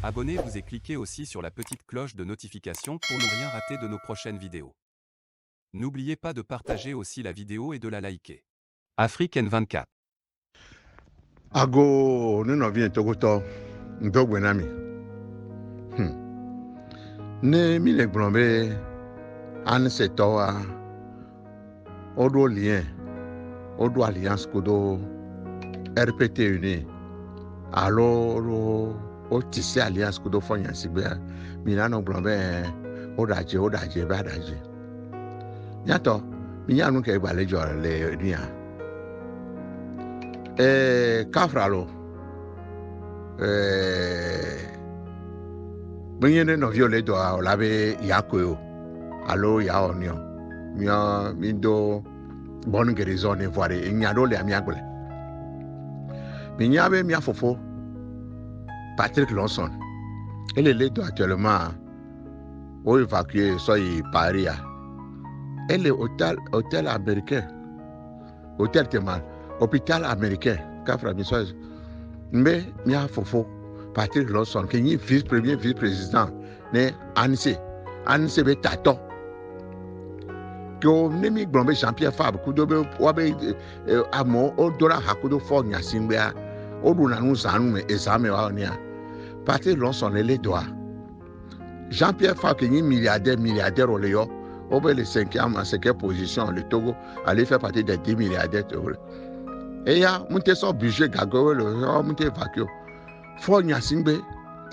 Abonnez-vous et cliquez aussi sur la petite cloche de notification pour ne rien rater de nos prochaines vidéos. N'oubliez pas de partager aussi la vidéo et de la liker. Afrique N24. Ago nínú ọ̀bí ìtòkótọ́ ǹdọ́gbẹ̀ náà mi. Ní mi lè gbọ́n bẹ́ à ń ṣètò wa ọdún lìyẹn ọdún alliance kodo RPT uni alors ó ti ṣe alliance kodo fọyín sígbẹ́ mi lánàá gbọ́n bẹ́ ó dàjẹ́ bá dàjẹ́. Yàtọ̀ mi yànnú kẹ́ gbàlejò lè ní à. Kafralo Bringing no violet or lave Yakuo, allo Yaonio, mia mindo bon gerison e voire ignadole a miagle. Mignabe mia fofo Patrick Lonson. Elle est l'aide actuellement au évacué soy Paris. Elle est hôtel américain. Hôtel Temal. Hôpital américain, Kafra Missoise. Mais, Mia Fofo, Patrick Lawson, qui est premier vice-président, né Annecy. Annecy be tato. Que nemi Blombe Jean-Pierre Fabre, Kudobe, Wabe, Amo, Odora Hakudo Fogna, Simbea, Oduna Nuzanu, et Zame Waonia. Patrick Lawson, les doigts. Jean-Pierre Fabre, qui est milliardaire au Léo, au le 5e position, le Togo, allait faire partie des 10 milliardaires. Et ya monté son budget gago le monté évacué. Fogna Singbe,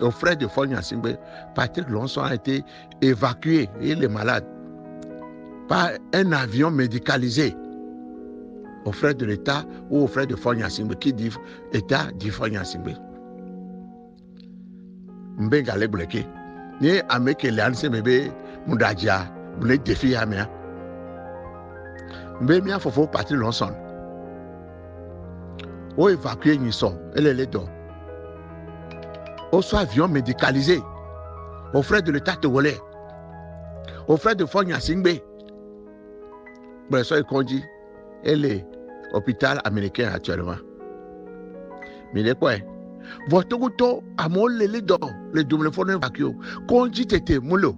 au frère de Fogna Singbe, Patrick Lonson a été évacué, il est malade, par un avion médicalisé. Au frère de l'État ou au frère de Fogna Singbe, qui dit État dit Fogna Singbe. Mbengale bloqué. Ni ameke l'anse mebe mudajia, mune défi amea. Mbe mia fofo Patrick Lonson. Ou évacuer Nisson, elle est là. Au soit avion médicalisé, aux frais de l'État togolais, aux frais de Fogna Singbe. Bref, ça est dit, elle est hôpital américain actuellement. Mais les quoi? Votre goût à mon le double phone évacué. Conduit était moulo.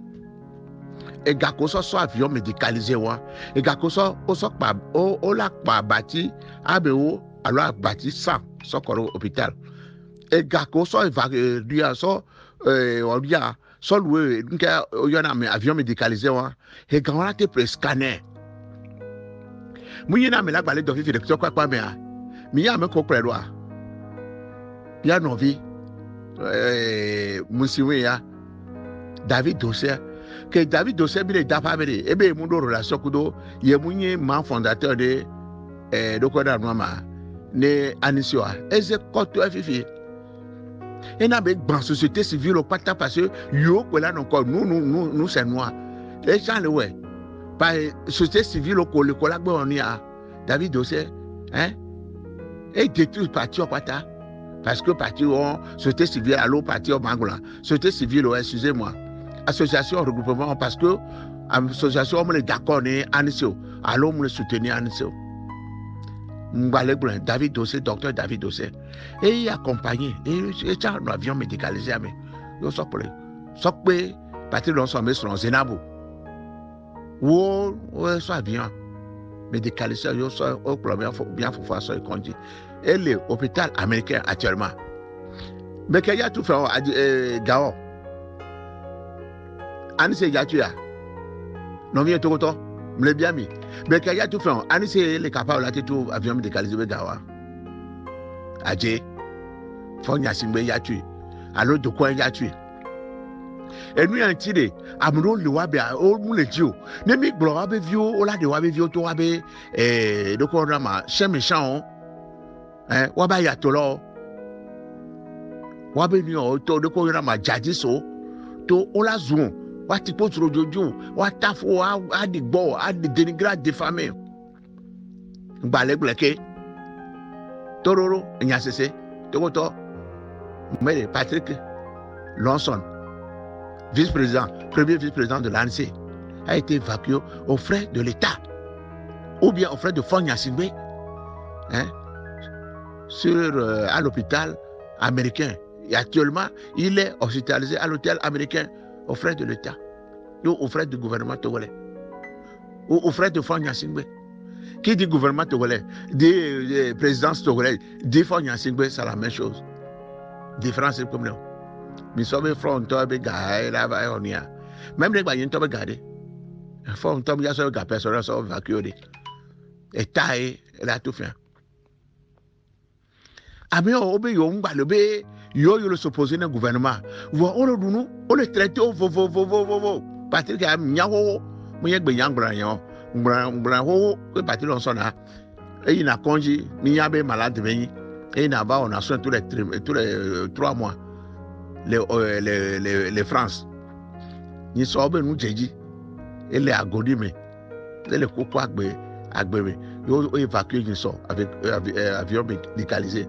Et gakoso soit avion médicalisé, et gakoso au lac bâti, abeo. Alors, bâti 100, son corps hôpital. Et Gako, soit évacué, on dit, soit loué, il y a un avion médicalisé, et quand on a été scanner. Moi, il y a un balai de vie, il quoi, mais il y a un copain, il y a une vie, Moussiouya, David Dossier, que David Dossier, il est d'affaires, et bien, mon relation, il y a un membre fondateur de Koda Noama. Ne Anisio eze koto fifi et na be ban société civile au pata parce que yo ko là encore nous c'est noir les gens le ouais par société civile au le collab on y a David Dossier hein et détruit parti au pata parce que parti on société civile allo parti au Mangola société civile excusez-moi association regroupement parce que association on est d'accord né Anisio allo on le soutenir Anisio David Dossier, docteur David Dossier. Et il accompagné. Et il y a un avion médicalisé. Il y a un Patrick Lonson met sur un Zenabo. Ou soit avion médicalisé. Il y a un problème bien pour faire ça. Et l'hôpital américain actuellement. Mais qu'il y a tout fait à Gao. Anise Yatua. Non, vient tout le temps. Me bien mis. Mais qu'il y a tout fait, Anisse est capable de tout avion médicalisé de Gawa. Adje, Fogna Singbe Yatu, alors de quoi Yatu. Et nous, on tiré, Amro le Wabe, au Mouletio, Nemi Bloabe Vio, Ola de Wabe Vio, Toabe, et de Korama, Chem méchant, hein, Waba Yatolo, Wabe Nio, To de Korama, Jadiso, To Ola Zoom. What tu poses sur Jojo, what t'as fait, à des beaux, à des dénigrats défamés. Balé bloqué. Tororo, il y a cessé. Togoto, mais Patrick Lonson, vice-président, premier vice-président de l'ANC, a été évacué aux frais de l'État, ou bien aux frais de Fogna Singbe, hein, à l'hôpital américain. Et actuellement, il est hospitalisé à l'hôtel américain aux frais de l'État, ou aux frais du gouvernement togolais, ou aux frais de Faure Gnassingbé. Qui dit gouvernement togolais, dit présidence togolaise, dit Faure Gnassingbé, c'est la même chose. Différence est comme nous. Mais si on front, on peut garder là-bas, on y a. Même les bailleurs, on peut garder. Front, on y a sur le gars, personne, on va évacuer. Et taille, elle a tout fait. Ah mais on obéit, on va le bé, yo s'opposer au gouvernement. On le nous, on le traite au vo. Patrick a miawo, mouye gbe yangbra yon, mbra ho, que Patrick on s'en a. Et il a congé, miabe malade venu. Et il a on a soin tous les 3 mois. Les France. Ni so be nous djeji. Et les agodi mais. Et les coco agbe yo évacuer ni so avec avion médicalisé.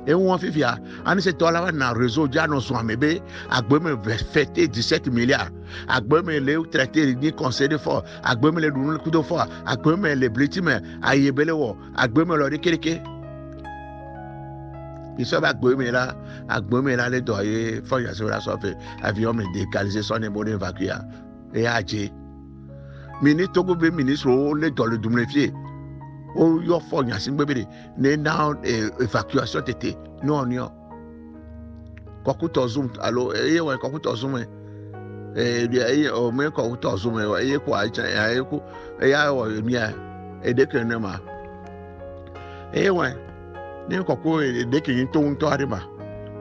Et on fait via en ce temps là na réseau dia non so amebe agbeme fêter 17 milliards agbeme les traiter ni conseil de fort agbeme les dunu coup de fort agbeme les blitime ayebele wo agbeme lo rikereke iso ba agbeme là les doyer faut ya sur la so fait avion médicalisé son est bon évacuer et aje ministre Togo be ministre le dans le dumlefier o yo Faure Gnassingbé ne na évacuation tété non yo kokuto zoom allo e we kokuto zoom o me kokuto zoom e ko a ko ya o mia e de que ne ma we ne kokko de que yin to arima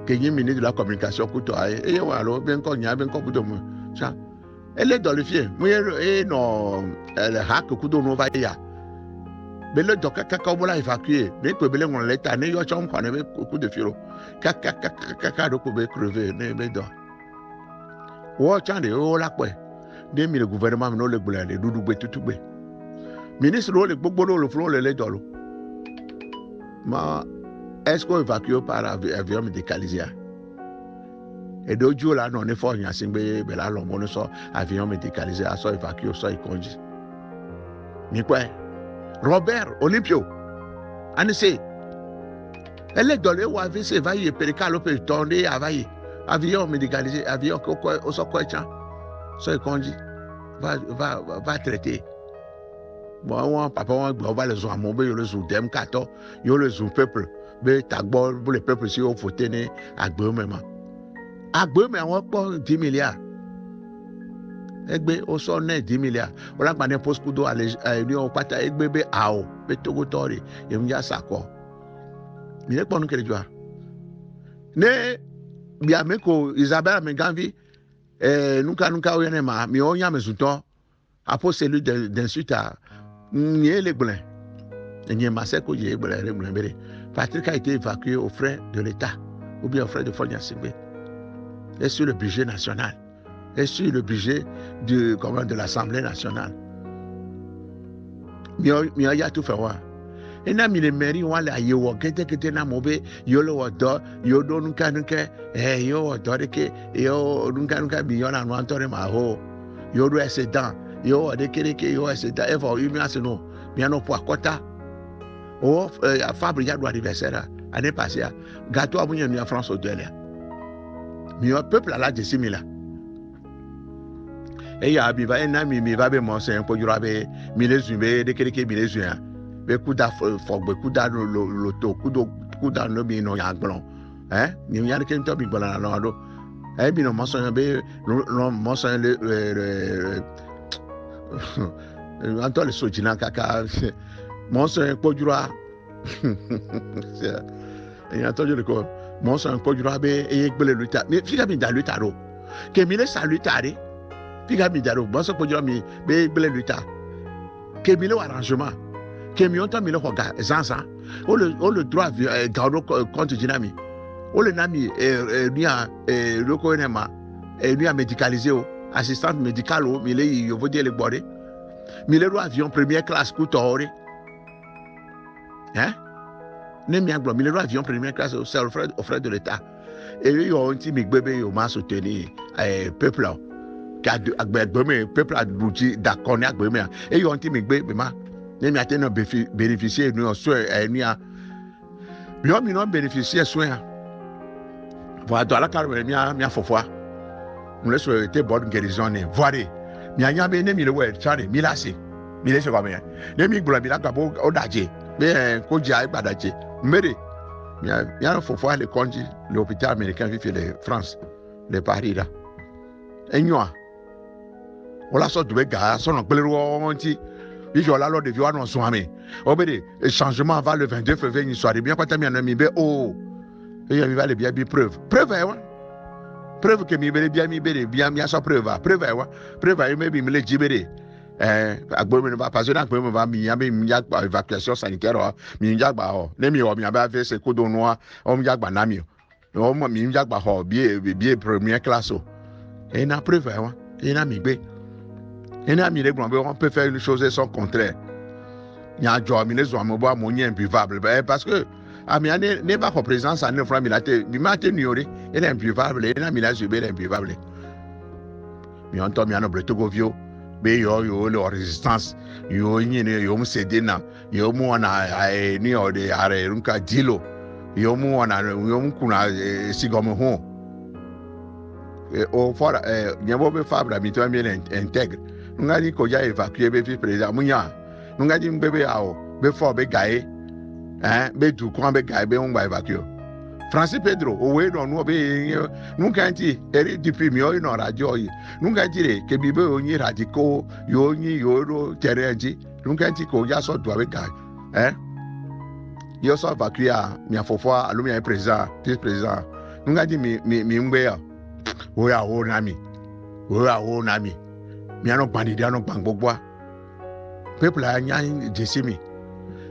que yin ministre de la communication kuto we allo ben ko nya ben ko kuto mo ça elle est dans le fier moi et non elle hack kuto no va ya. Mais le docteur Kakaobola évacué, mais que Belé on l'état, ne yo chom qu'on avait coup de firo. Kaka do kobe crever, ne bedo. Wo chande o la kwe. De mi le gouvernement no le gbula le dudu be tutu be. Ministre le gbogbo le flo le dolo. Ma est-ce qu'on évacue par avion médicalisé? Et de jour là non ne Faure Gnassingbé be la lombo so avion médicalisé a so évacué so il conduit. Ni quoi? Robert Olympio, Anissé, elle est dans le OAVC, va y pérécal, peut tourner, avion médicalisé, avion au Sokoichan, ça conduit, va traiter. Bon, papa, on va le zoom à mon bé, le zoom dem kato, yo le zoom peuple, mais tagbol, pour le peuple, si on faut tenir à Gbemema. À Gbemema, on prend 10 milliards. Egbe o so ne 10 milliards ola gba ne post kudo ale ni o pata egbe be ao be togo tori e mja sako mi ne ponu kere jua ne bia meko Isabelle Menganvi nunca o yene ma mi o nya mesuto apo cellule d'insulte ni le gblin ni maseko ye gblin le gblin bere Patrick a été évacué aux frais de l'État ou bien aux frais de Faure Gnassingbé et sur le budget national et sur le budget de l'Assemblée nationale. Mi a tout fait voir. Et na mi le mairie wala yewo kete na mobe yolo wodo yodo nunca yo wodo ke yo nunca mi yona no antore ma ho yodo excédent yo de ke yo excédent e fo mi asino mi ano po akota o Fabre ya do anniversaire année passée gâteau abunye mi France au delà. Mi peuple à la de 6 000 et ya bi va na mi va be mo sen po jura be mi le zumbe de keke mi le zuya be kuda fo be kuda lo to kuda no bi no ya gbon ni ya ke nto bi gbon na no do bi no mo so be no mo so le anto le sojina kaka mo so po jura e ya to jure ko mo so po jura be e gbele luta mi figa bi da luta ro ke mi le salutare Piga mi daro, bon so podjo mi be bele luta. Ke mi le arrangement. Ke mi onta mi le hoga zanza. O le droit gardo compte dinami. O le nami nia loko enema nia médicalisé o assistante médicale o mi le yo vodie le boré. Mi le avion première classe coutoré. Ne mi anglo mi le avion première classe au frais de l'État. Et yo onti mi gbebe yo ma soutenir peuple agbeme peuple a douti d'accord ne agbeme et yo anti migbe bema ne mi atena bénéficier nous soin ni a mi non bénéficier soin Voilà, dans la carrière, mia fofoa. Nous laissons été bonne guérison, voilà. Mia nya be ne mi le we chare mi la se. Mi le se comme ya. Ne mi gbula mi la gabo o daje. Be ko ja e badaje. Mbere. Mia fofoa le konji l'hôpital américain vivait de France, de Paris là. Enyoa. On la sorte de gars, son oncle Ronti. Il y a là de vieux non soimé. Obédé, le changement va le 22 février, une soirée bien quand tu as mis oh. Et il va le bien preuve. Preuve, hein? Preuve que mi bien sa preuve. Preuve, hein? Preuve, il me le dit. Agbomi va passer dans le va mi évacuation sanitaire. Mi ba ho. Ne mi o mi aba fait ce codo noir. O mi ba nami. O mi ba ho bien première classe. Et na preuve, hein? Et na mi be. On peut faire une chose et son contraire. Il y a un job, il y a un moyen imbuvable. Parce que, n'est pas présence à 9 francs, il est imbuvable, il est imbuvable. Mais on tombe, il y a un breton govio, mais il y a la résistance, il y a un cédéna, il y a un dilo, il y a un sigomo. Au fond, il y a un fabre, mais tu as bien intègre. Nous avons dit qu'on a évacué le vice-président. Nous avons dit que nous avons gaé. Nous avons évacué. Francis Pedro, nous avons dit depuis nous avons radio. Nous avons dit que nous avons radicaux, nous avons terrain. Nous avons dit qu'on a sorti avec gaé. Nous avons évacué à Miafofoa, à président, vice-président. Nous avons dit que nous avons nami. Miano bandidi ano bangbogwa. People a nya jesimi.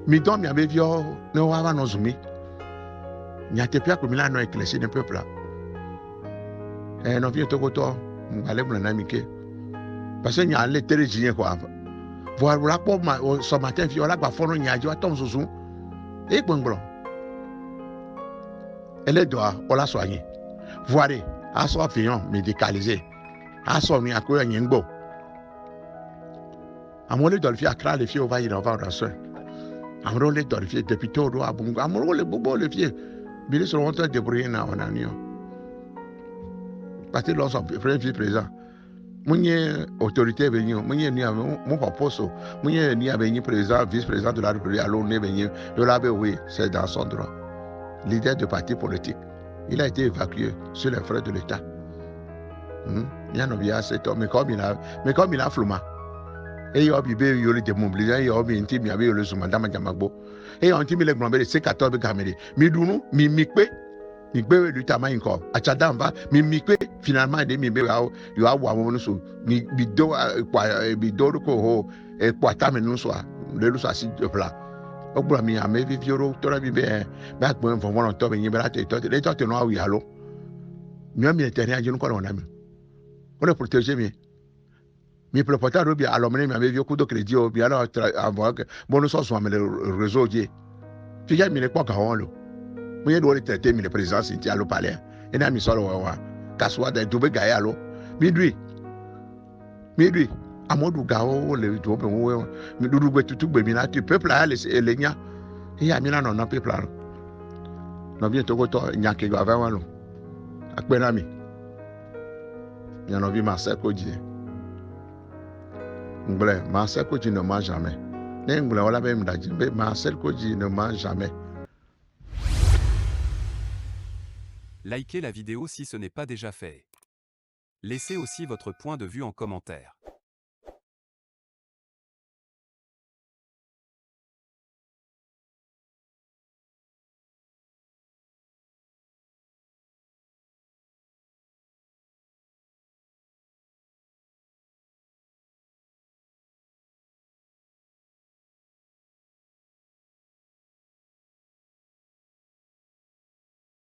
Mi don mi abevio ne wa no zumi. Nya te pia ko mi la no eklesi ne peuple. No vie to goto, ngale bla na mi ke. Parce que nya le tere jien quoi. Voilà pour ce matin fi ola gba fono nya jo atom susu. E gbongbro. Elle doit ola soigner. Voir a so avion médicalisé. A so mi akoya nyengbo. Amole dolfi akra le fie ova ina ova raso. Amrole dolfi depuis todo abungo. Amrole bobo le fie. Bili so wonto débrouiller na onanio. Parce que lorsqu'on fait présent, munye autorité venir, munye ni mon proposo, munye ni venir président, vice-président de la République à l'ONU venir, de la oui, c'est dans son droit. Leader de parti politique, il a été évacué sur les frais de l'État. Il y a un objet à cet homme, mais comme il a flouma. Et il y a eu des mobilisés, il y a eu un team, il y a eu le Soumandama Jamagbo. Et on dit que les grands-mères, c'est 14 gamins. Midounou, Mimikwe, Mikwe, du Tamaï encore. À Tchadamba, Mimikwe, finalement, des Mimbe, il y a Wamonusu, Bido, Bido, Koho, et Poitam, et nous soit, le loup assis de plat. Au bout de mi a mes vieux, toi, bébé, back when from one on top, et il y a des temps, tu n'as eu à l'eau. Mieux, il était rien, je ne connais pas. On est protégé, mais. Mi plopota robi alomene mi avevio kudo crédit o bi ala avoir bonus so le réseau die. Fi ya mi le kwa ka won lo. Mo ye do le traiter mi le président Sinti alo palais. E na mi so lo wa. Kaswa da do be ga ya lo. Midui. Amodu ga o le do be wo. Mi dudu gbe tutu gbe mi na ti peuple a le nya. E ya mi na no na peuple a. No bi to go to nya ke go ava wan lo. Akpe na mi. Nya no bi Marcel Kodji. Marcel Kodji ne ment jamais. Marcel Kodji ne ment jamais. Likez la vidéo si ce n'est pas déjà fait. Laissez aussi votre point de vue en commentaire.